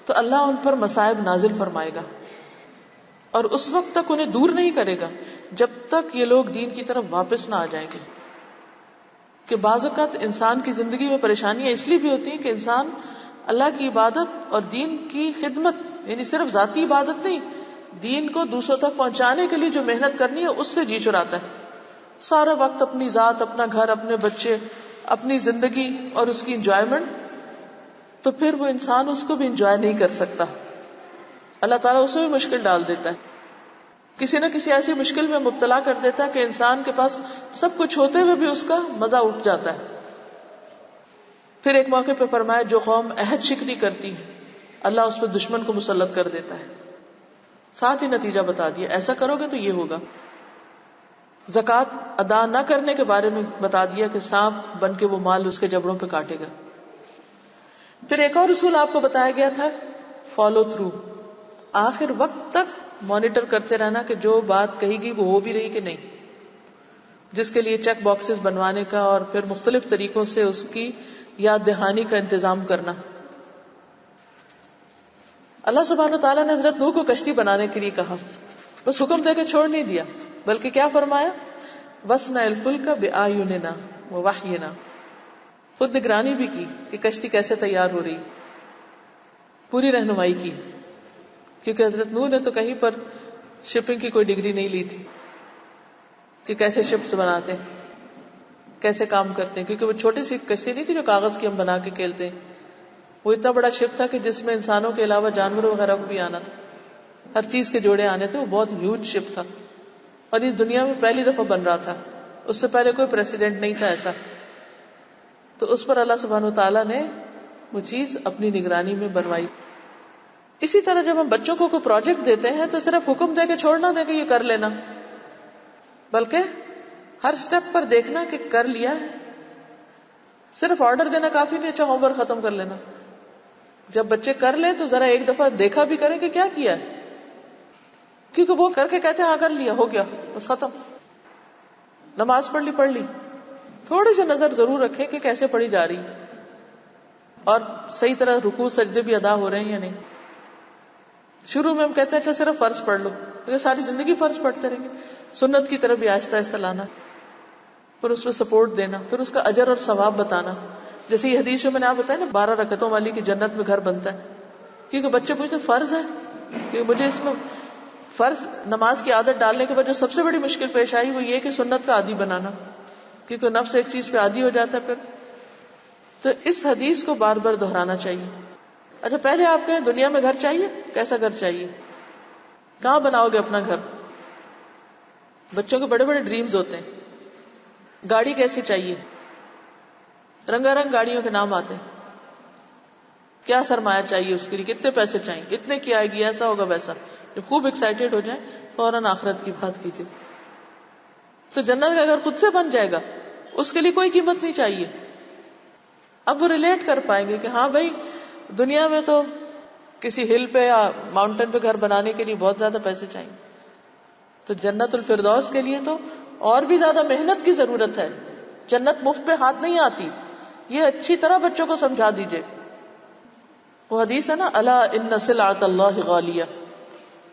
تو اللہ ان پر مصائب نازل فرمائے گا اور اس وقت تک انہیں دور نہیں کرے گا جب تک یہ لوگ دین کی طرف واپس نہ آ جائیں گے. کہ بعض اوقات انسان کی زندگی میں پریشانیاں اس لیے بھی ہوتی ہیں کہ انسان اللہ کی عبادت اور دین کی خدمت، یعنی صرف ذاتی عبادت نہیں، دین کو دوسروں تک پہنچانے کے لیے جو محنت کرنی ہے اس سے جی چراتا ہے. سارا وقت اپنی ذات، اپنا گھر، اپنے بچے، اپنی زندگی اور اس کی انجوائمنٹ، تو پھر وہ انسان اس کو بھی انجوائے نہیں کر سکتا. اللہ تعالیٰ اس میں بھی مشکل ڈال دیتا ہے، کسی نہ کسی ایسی مشکل میں مبتلا کر دیتا ہے کہ انسان کے پاس سب کچھ ہوتے ہوئے بھی اس کا مزہ اٹھ جاتا ہے. پھر ایک موقع پہ فرمایا جو قوم عہد شکنی کرتی ہے اللہ اس پہ دشمن کو مسلط کر دیتا ہے. ساتھ ہی نتیجہ بتا دیا ایسا کرو گے تو یہ ہوگا. زکوٰۃ ادا نہ کرنے کے بارے میں بتا دیا کہ سانپ بن کے وہ مال اس کے جبڑوں پہ کاٹے گا. پھر ایک اور اصول آپ کو بتایا گیا تھا، فالو تھرو، آخر وقت تک مانیٹر کرتے رہنا کہ جو بات کہی گئی وہ ہو بھی رہی کہ نہیں، جس کے لیے چیک باکسز بنوانے کا اور پھر مختلف طریقوں سے اس کی یاد دہانی کا انتظام کرنا. اللہ سبحانہ وتعالیٰ نے حضرت نوح کو کشتی بنانے کے لیے کہا، بس حکم دے کے چھوڑ نہیں دیا، بلکہ کیا فرمایا، وَاصْنَعِ الْفُلْكَ بِأَعْيُنِنَا وَوَحْيِنَا، خود نگرانی بھی کی کہ کشتی کیسے تیار ہو رہی، پوری رہنمائی کی. کیونکہ حضرت نوح نے تو کہیں پر شپنگ کی کوئی ڈگری نہیں لی تھی کہ کیسے شپس بناتے ہیں، کیسے کام کرتے ہیں، کیونکہ وہ چھوٹی سی کشتی نہیں تھی جو کاغذ کی ہم بنا کے کھیلتے ہیں، وہ اتنا بڑا شپ تھا کہ جس میں انسانوں کے علاوہ جانوروں وغیرہ کو بھی آنا تھا، ہر چیز کے جوڑے آنے تھے. وہ بہت ہیوج شپ تھا اور اس دنیا میں پہلی دفعہ بن رہا تھا، اس سے پہلے کوئی پریسیڈنٹ نہیں تھا ایسا. تو اس پر اللہ سبحانہ وتعالیٰ نے وہ چیز اپنی نگرانی میں بنوائی. اسی طرح جب ہم بچوں کو کوئی پروجیکٹ دیتے ہیں تو صرف حکم دے کے چھوڑنا دے کہ یہ کر لینا، بلکہ ہر سٹیپ پر دیکھنا کہ کر لیا ہے. صرف آرڈر دینا کافی نہیں، اچھا ہوم ورک ختم کر لینا. جب بچے کر لیں تو ذرا ایک دفعہ دیکھا بھی کریں کہ کیا کیا ہے، کیونکہ وہ کر کے کہتے ہیں ہاں کر لیا، ہو گیا، بس ختم. نماز پڑھ لی، تھوڑی سی نظر ضرور رکھیں کہ کیسے پڑھی جا رہی اور صحیح طرح رکوع سجدے بھی ادا ہو رہے ہیں یا نہیں. شروع میں ہم کہتے ہیں اچھا صرف فرض پڑھ لو، کیونکہ ساری زندگی فرض پڑھتے رہیں گے. سنت کی طرف بھی آہستہ آہستہ لانا، پھر اس میں سپورٹ دینا، پھر اس کا اجر اور ثواب بتانا. جیسے یہ حدیث میں نے آپ بتایا نا 12 رکعتوں والی کی جنت میں گھر بنتا ہے، کیونکہ بچے پوچھتے فرض ہے، کہ مجھے اس میں فرض نماز کی عادت ڈالنے کے بعد جو سب سے بڑی مشکل پیش آئی وہ یہ کہ سنت کا عادی بنانا، کیونکہ نفس ایک چیز پہ عادی ہو جاتا ہے. پھر تو اس حدیث کو بار بار دہرانا چاہیے. اچھا پہلے آپ کہیں دنیا میں گھر چاہیے، کیسا گھر چاہیے، کہاں بناؤ گے اپنا گھر. بچوں کے بڑے بڑے ڈریمز ہوتے ہیں. گاڑی کیسی چاہیے، رنگا رنگ گاڑیوں کے نام آتے ہیں. کیا سرمایہ چاہیے اس کے لیے، کتنے پیسے چاہیے، اتنے کی آئے گی، ایسا ہوگا ویسا. جب خوب ایکسائٹیڈ ہو جائیں فوراً آخرت کی بات کیجیے. تو جنت کا گھر خود سے بن جائے گا، اس کے لیے کوئی قیمت نہیں چاہیے. اب وہ ریلیٹ کر پائیں گے کہ ہاں بھائی دنیا میں تو کسی ہل پہ یا ماؤنٹین پہ گھر بنانے کے لیے بہت زیادہ پیسے چاہیے، تو جنت الفردوس کے لیے تو اور بھی زیادہ محنت کی ضرورت ہے. جنت مفت پہ ہاتھ نہیں آتی، یہ اچھی طرح بچوں کو سمجھا دیجئے. وہ حدیث ہے نا، الا ان سلعۃ اللہ غالیہ،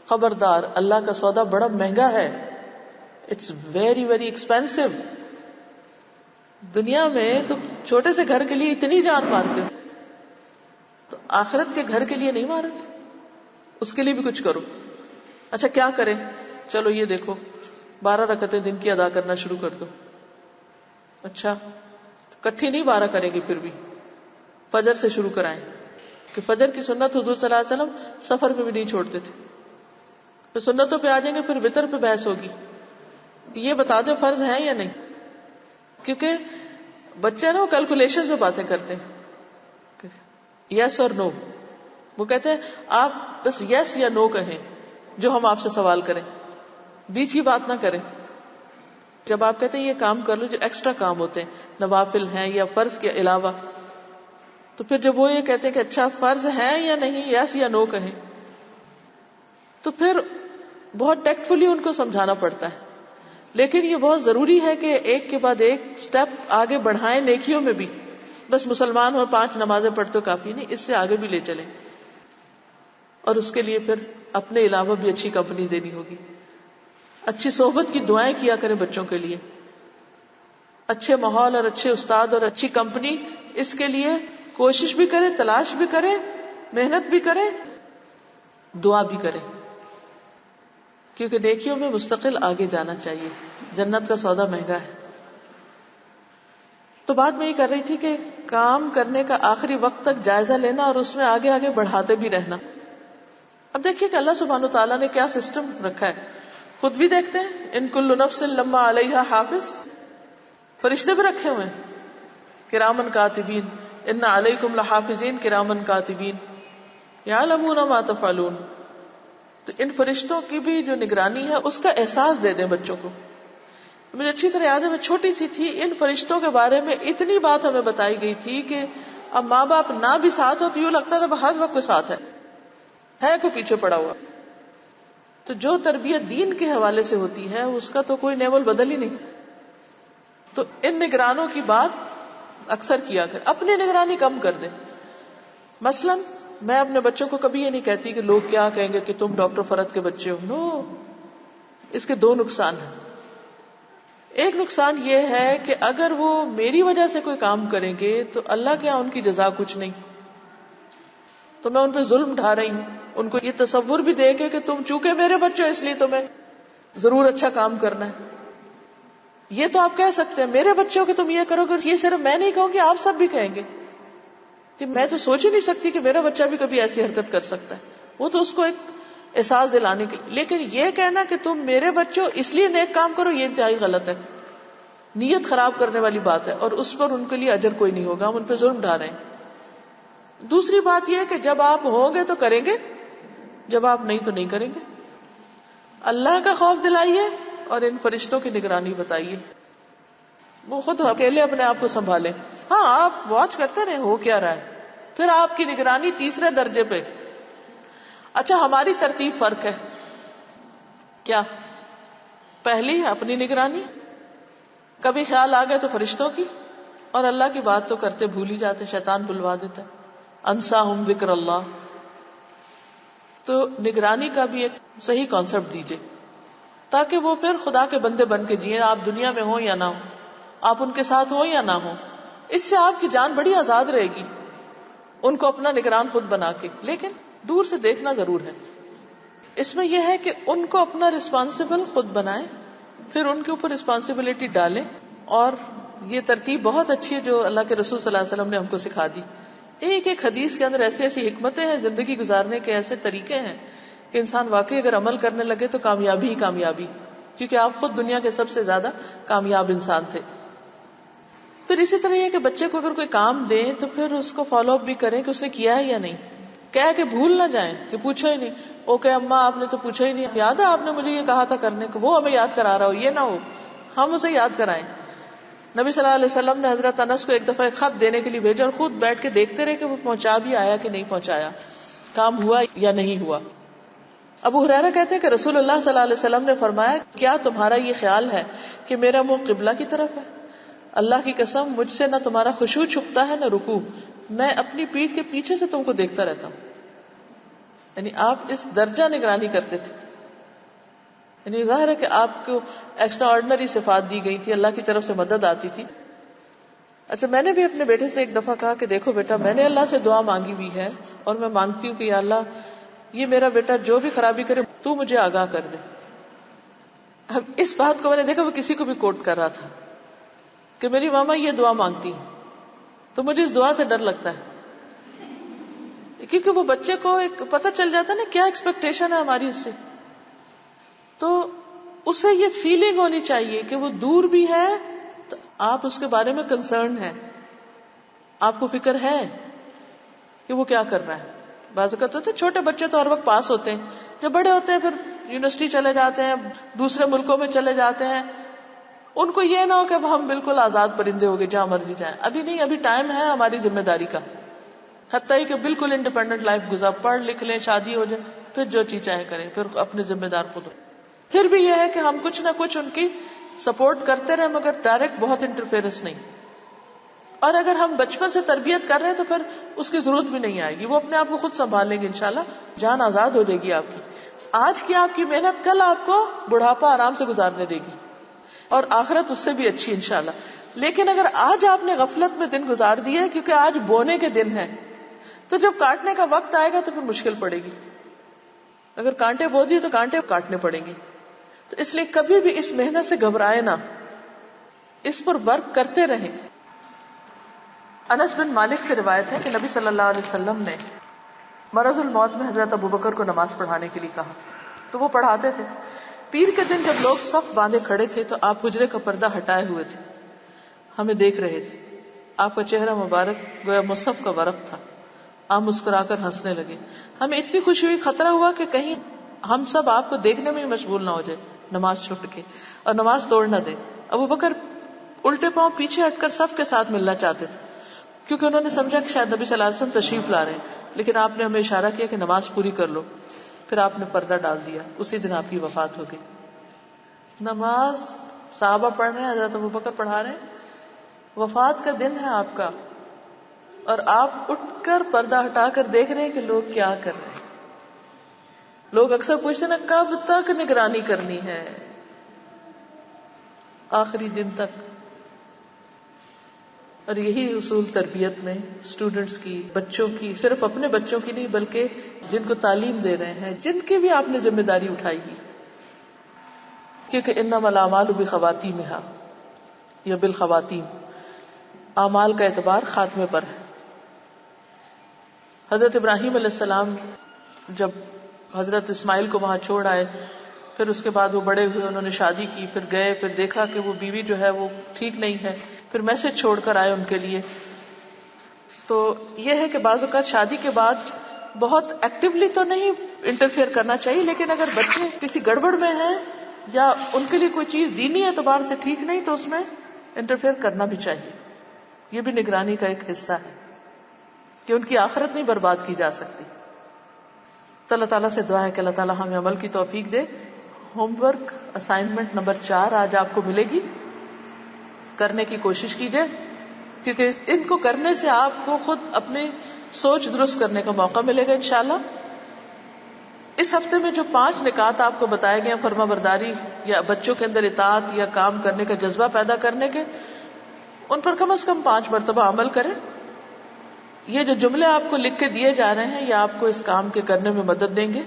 خبردار اللہ کا سودا بڑا مہنگا ہے. It's very very expensive. دنیا میں تو چھوٹے سے گھر کے لیے اتنی جان مارتے ہو، تو آخرت کے گھر کے لیے نہیں مارو گے، اس کے لیے بھی کچھ کرو. اچھا کیا کریں، چلو یہ دیکھو 12 رکعتیں دن کی ادا کرنا شروع کر دو. اچھا کٹھی نہیں 12 کریں گے، پھر بھی فجر سے شروع کرائیں، کہ فجر کی سنت حضور صلی اللہ علیہ وسلم سفر پہ بھی نہیں چھوڑتے تھے. پھر سنتوں پہ آ جائیں گے، پھر وتر پہ بحث ہوگی، یہ بتا دو فرض ہے یا نہیں. کیونکہ بچے نا وہ کیلکولیشن میں باتیں کرتے ہیں، یس اور نو. وہ کہتے ہیں آپ بس یس یا نو کہیں جو ہم آپ سے سوال کریں، بیچ کی بات نہ کریں. جب آپ کہتے ہیں یہ کام کر لو جو ایکسٹرا کام ہوتے ہیں، نوافل ہیں یا فرض کے علاوہ، تو پھر جب وہ یہ کہتے ہیں کہ اچھا فرض ہے یا نہیں، یس یا نو کہیں، تو پھر بہت ٹیکٹفلی ان کو سمجھانا پڑتا ہے. لیکن یہ بہت ضروری ہے کہ ایک کے بعد ایک سٹیپ آگے بڑھائیں نیکیوں میں بھی. بس مسلمان ہو 5 نمازیں پڑھتے کافی نہیں، اس سے آگے بھی لے چلیں. اور اس کے لیے پھر اپنے علاوہ بھی اچھی کمپنی دینی ہوگی. اچھی صحبت کی دعائیں کیا کریں بچوں کے لیے، اچھے ماحول اور اچھے استاد اور اچھی کمپنی، اس کے لیے کوشش بھی کریں، تلاش بھی کریں، محنت بھی کریں، دعا بھی کریں، کیونکہ نیکیوں میں مستقل آگے جانا چاہیے، جنت کا سودا مہنگا ہے۔ تو بات میں یہ کر رہی تھی کہ کام کرنے کا آخری وقت تک جائزہ لینا اور اس میں آگے آگے بڑھاتے بھی رہنا۔ اب دیکھیے کہ اللہ سبحانہ وتعالیٰ نے کیا سسٹم رکھا ہے، خود بھی دیکھتے ہیں، ان کل نفس لما علیہا حافظ، فرشتے بھی رکھے ہوئے ہیں کرامن کاتبین، ان علیکم لحافظین کرامن کاتبین یعلمون ما تفعلون۔ تو ان فرشتوں کی بھی جو نگرانی ہے اس کا احساس دے دیں بچوں کو۔ مجھے اچھی طرح یاد ہے، میں چھوٹی سی تھی، ان فرشتوں کے بارے میں اتنی بات ہمیں بتائی گئی تھی کہ اب ماں باپ نہ بھی ساتھ ہو تو یوں لگتا تھا ہر وقت کوئی ساتھ ہے کوئی پیچھے پڑا ہوا۔ تو جو تربیت دین کے حوالے سے ہوتی ہے اس کا تو کوئی نیول بدل ہی نہیں۔ تو ان نگرانوں کی بات اکثر کیا کر، اپنی نگرانی کم کر دیں۔ مثلا میں اپنے بچوں کو کبھی یہ نہیں کہتی کہ لوگ کیا کہیں گے کہ تم ڈاکٹر فرد کے بچے ہو، نو، اس کے دو نقصان ہیں۔ ایک نقصان یہ ہے کہ اگر وہ میری وجہ سے کوئی کام کریں گے تو اللہ کے یہاں ان کی جزا کچھ نہیں، تو میں ان پہ ظلم ڈھا رہی ہوں۔ ان کو یہ تصور بھی دے کے کہ تم چونکہ میرے بچے ہو اس لیے تمہیں ضرور اچھا کام کرنا ہے۔ یہ تو آپ کہہ سکتے ہیں میرے بچے ہو کہ تم یہ کرو گے، یہ صرف میں نہیں کہوں گی، آپ سب بھی کہیں گے کہ میں تو سوچ ہی نہیں سکتی کہ میرا بچہ بھی کبھی ایسی حرکت کر سکتا ہے۔ وہ تو اس کو ایک احساس دلانے کے لیے، لیکن یہ کہنا کہ تم میرے بچے ہو اس لیے نیک کام کرو، یہ انتہائی غلط ہے، نیت خراب کرنے والی بات ہے، اور اس پر ان کے لیے اجر کوئی نہیں ہوگا، ہم ان پہ ظلم ڈھا رہے ہیں۔ دوسری بات یہ کہ جب آپ ہوں گے تو کریں گے، جب آپ نہیں تو نہیں کریں گے۔ اللہ کا خوف دلائیے اور ان فرشتوں کی نگرانی بتائیے، وہ خود اکیلے اپنے آپ کو سنبھالیں۔ ہاں آپ واچ کرتے رہیں ہو کیا رہا ہے، پھر آپ کی نگرانی تیسرے درجے پہ۔ اچھا ہماری ترتیب فرق ہے، کیا؟ پہلی اپنی نگرانی، کبھی خیال آ گئے تو فرشتوں کی، اور اللہ کی بات تو کرتے بھول ہی جاتے، شیطان بلوا دیتا ہے، انساہم ذکر اللہ۔ تو نگرانی کا بھی ایک صحیح کانسیپٹ دیجئے تاکہ وہ پھر خدا کے بندے بن کے جئیں، آپ دنیا میں ہوں یا نہ ہوں، آپ ان کے ساتھ ہوں یا نہ ہوں۔ اس سے آپ کی جان بڑی آزاد رہے گی، ان کو اپنا نگران خود بنا کے، لیکن دور سے دیکھنا ضرور ہے۔ اس میں یہ ہے کہ ان کو اپنا رسپانسبل خود بنائیں، پھر ان کے اوپر رسپانسبلٹی ڈالیں، اور یہ ترتیب بہت اچھی ہے جو اللہ کے رسول صلی اللہ علیہ وسلم نے ہم کو سکھا دی۔ ایک ایک حدیث کے اندر ایسی ایسی حکمتیں ہیں، زندگی گزارنے کے ایسے طریقے ہیں کہ انسان واقعی اگر عمل کرنے لگے تو کامیابی ہی کامیابی، کیونکہ آپ خود دنیا کے سب سے زیادہ کامیاب انسان تھے۔ پھر اسی طرح یہ کہ بچے کو اگر کوئی کام دیں تو پھر اس کو فالو اپ بھی کریں کہ اس نے کیا ہے یا نہیں، کہہ کے بھول نہ جائیں کہ پوچھو ہی نہیں، اوکے اماں آپ نے تو پوچھا ہی نہیں، یاد ہے آپ نے مجھے یہ کہا تھا کرنے کو، وہ ہمیں یاد کرا رہا ہو، یہ نہ ہو ہم اسے یاد کرائیں۔ نبی صلی اللہ علیہ وسلم نے حضرت انس کو ایک دفعہ ایک خط دینے کے لیے بھیجا اور خود بیٹھ کے دیکھتے رہے کہ وہ پہنچا بھی آیا کہ نہیں پہنچایا، کام ہوا یا نہیں ہوا۔ ابو ہریرہ کہتے ہیں کہ رسول اللہ صلی اللہ علیہ وسلم نے فرمایا، کیا تمہارا یہ خیال ہے کہ میرا منہ قبلہ کی طرف ہے؟ اللہ کی قسم مجھ سے نہ تمہارا خشوع چھپتا ہے نہ رکوع، میں اپنی پیٹھ کے پیچھے سے تم کو دیکھتا رہتا ہوں۔ یعنی آپ اس درجہ نگرانی کرتے تھے، یعنی ظاہر ہے کہ آپ کو ایکسٹرا آرڈنری صفات دی گئی تھی، اللہ کی طرف سے مدد آتی تھی۔ اچھا میں نے بھی اپنے بیٹے سے ایک دفعہ کہا کہ دیکھو بیٹا، میں نے اللہ سے دعا مانگی ہوئی ہے اور میں مانگتی ہوں کہ یا اللہ یہ میرا بیٹا جو بھی خرابی کرے تو مجھے آگاہ کر دے۔ اب اس بات کو میں نے دیکھا وہ کسی کو بھی کوٹ کر رہا تھا کہ میری ماما یہ دعا مانگتی ہیں، تو مجھے اس دعا سے ڈر لگتا ہے، کیونکہ وہ بچے کو ایک پتہ چل جاتا ہے نا کیا ایکسپیکٹیشن ہے ہماری اس سے، تو اسے یہ فیلنگ ہونی چاہیے کہ وہ دور بھی ہے تو آپ اس کے بارے میں کنسرن ہے، آپ کو فکر ہے کہ وہ کیا کر رہا ہے۔ بعض اوقات ہوتے ہیں چھوٹے بچے تو ہر وقت پاس ہوتے ہیں، جب بڑے ہوتے ہیں پھر یونیورسٹی چلے جاتے ہیں، دوسرے ملکوں میں چلے جاتے ہیں، ان کو یہ نہ ہو کہ اب ہم بالکل آزاد پرندے ہو گئے جہاں مرضی جائیں، ابھی نہیں، ابھی ٹائم ہے ہماری ذمہ داری کا، حتیٰ کہ بالکل انڈیپینڈنٹ لائف گزار، پڑھ لکھ لیں، شادی ہو جائے، پھر جو چیز چاہے کریں، پھر اپنے ذمہ دار خود ہو۔ پھر بھی یہ ہے کہ ہم کچھ نہ کچھ ان کی سپورٹ کرتے رہے مگر ڈائریکٹ بہت انٹرفیئرنس نہیں، اور اگر ہم بچپن سے تربیت کر رہے ہیں تو پھر اس کی ضرورت بھی نہیں آئے گی، وہ اپنے آپ کو خود سنبھال لیں گے انشاءاللہ، جان آزاد ہو جائے گی آپ کی۔ آج کی آپ کی محنت کل آپ کو بڑھاپا آرام سے گزارنے دے گی اور آخرت اس سے بھی اچھی انشاءاللہ. لیکن اگر آج آپ نے غفلت میں دن گزار دیے, کیونکہ آج بونے کے دن ہے, تو جب کاٹنے کا وقت آئے گا تو پھر مشکل پڑے گی. اگر کانٹے بو دیے تو کانٹے کاٹنے پڑیں گے. تو اس لیے کبھی بھی اس محنت سے گھبرائے نہ, اس پر ورک کرتے رہیں. انس بن مالک سے روایت ہے کہ نبی صلی اللہ علیہ وسلم نے مرض الموت میں حضرت ابوبکر کو نماز پڑھانے کے لیے کہا تو وہ پڑھاتے تھے. پیر کے دن جب لوگ صف باندھے کھڑے تھے تو آپ حجرے کا پردہ ہٹائے ہوئے تھے, ہمیں دیکھ رہے تھے. آپ کا چہرہ مبارک گویا مصحف کا ورق تھا. آپ مسکرا کر ہنسنے لگے. ہمیں اتنی خوشی ہوئی, خطرہ ہوا کہ کہیں ہم سب آپ کو دیکھنے میں ہی مشغول نہ ہو جائے نماز چھوڑ کے, اور نماز توڑ نہ دے. ابوبکر الٹے پاؤں پیچھے ہٹ کر صف کے ساتھ ملنا چاہتے تھے, کیونکہ انہوں نے سمجھا کہ شاید نبی صلی اللہ علیہ وسلم تشریف لا رہے ہیں. لیکن آپ نے ہمیں اشارہ کیا کہ نماز پوری کر لو. پھر آپ نے پردہ ڈال دیا. اسی دن آپ کی وفات ہو گئی. نماز صحابہ پڑھ رہے ہیں, حضرت ابوبکر پڑھا رہے ہیں, وفات کا دن ہے آپ کا, اور آپ اٹھ کر پردہ ہٹا کر دیکھ رہے ہیں کہ لوگ کیا کر رہے ہیں. لوگ اکثر پوچھتے ہیں نا کب تک نگرانی کرنی ہے, آخری دن تک. اور یہی اصول تربیت میں اسٹوڈنٹس کی, بچوں کی, صرف اپنے بچوں کی نہیں بلکہ جن کو تعلیم دے رہے ہیں, جن کی بھی آپ نے ذمہ داری اٹھائی ہوئی, کیونکہ انما الاعمال بخواتیمہا یا بالخواتیم, اعمال کا اعتبار خاتمے پر ہے. حضرت ابراہیم علیہ السلام جب حضرت اسماعیل کو وہاں چھوڑ آئے, پھر اس کے بعد وہ بڑے ہوئے, انہوں نے شادی کی, پھر گئے, پھر دیکھا کہ وہ بیوی جو ہے وہ ٹھیک نہیں ہے, پھر میسج چھوڑ کر آئے ان کے لیے. تو یہ ہے کہ بعض اوقات شادی کے بعد بہت ایکٹیولی تو نہیں انٹرفیئر کرنا چاہیے, لیکن اگر بچے کسی گڑبڑ میں ہیں یا ان کے لیے کوئی چیز دینی اعتبار سے ٹھیک نہیں تو اس میں انٹرفیئر کرنا بھی چاہیے. یہ بھی نگرانی کا ایک حصہ ہے کہ ان کی آخرت نہیں برباد کی جا سکتی. تو اللہ تعالیٰ سے دعا ہے کہ اللہ تعالیٰ ہمیں عمل کی توفیق دے. ہوم ورک اسائنمنٹ نمبر 4 آج آپ کو ملے گی, کرنے کی کوشش کیجئے, کیونکہ ان کو کرنے سے آپ کو خود اپنی سوچ درست کرنے کا موقع ملے گا انشاءاللہ. اس ہفتے میں جو 5 نکات آپ کو بتائے گئے, فرما برداری یا بچوں کے اندر اطاعت یا کام کرنے کا جذبہ پیدا کرنے کے, ان پر کم از کم 5 مرتبہ عمل کریں. یہ جو جملے آپ کو لکھ کے دیے جا رہے ہیں یہ آپ کو اس کام کے کرنے میں مدد دیں گے.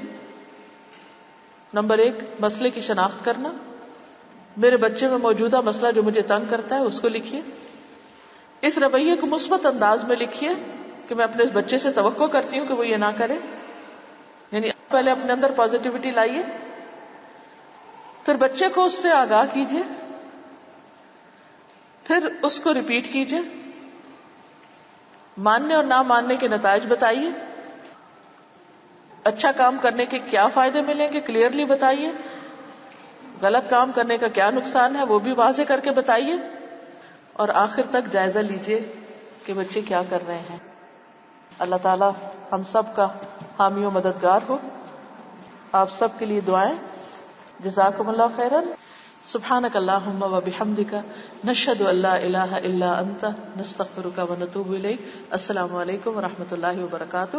نمبر 1, مسئلے کی شناخت کرنا. میرے بچے میں موجودہ مسئلہ جو مجھے تنگ کرتا ہے اس کو لکھیے. اس رویے کو مثبت انداز میں لکھیے کہ میں اپنے اس بچے سے توقع کرتی ہوں کہ وہ یہ نہ کرے. یعنی پہلے اپنے اندر پازیٹیوٹی لائیے, پھر بچے کو اس سے آگاہ کیجیے, پھر اس کو ریپیٹ کیجیے. ماننے اور نہ ماننے کے نتائج بتائیے. اچھا کام کرنے کے کیا فائدے ملیں گے کلیئرلی بتائیے. غلط کام کرنے کا کیا نقصان ہے وہ بھی واضح کر کے بتائیے. اور آخر تک جائزہ لیجیے کہ بچے کیا کر رہے ہیں. اللہ تعالی ہم سب کا حامی و مددگار ہو. آپ سب کے لیے دعائیں. جزاکم اللہ خیرا. سبحانک اللہم و بحمدک نشہد ان لا الہ الا انت نستغفرک و نتوب الیک. السلام علیکم و رحمۃ اللہ وبرکاتہ.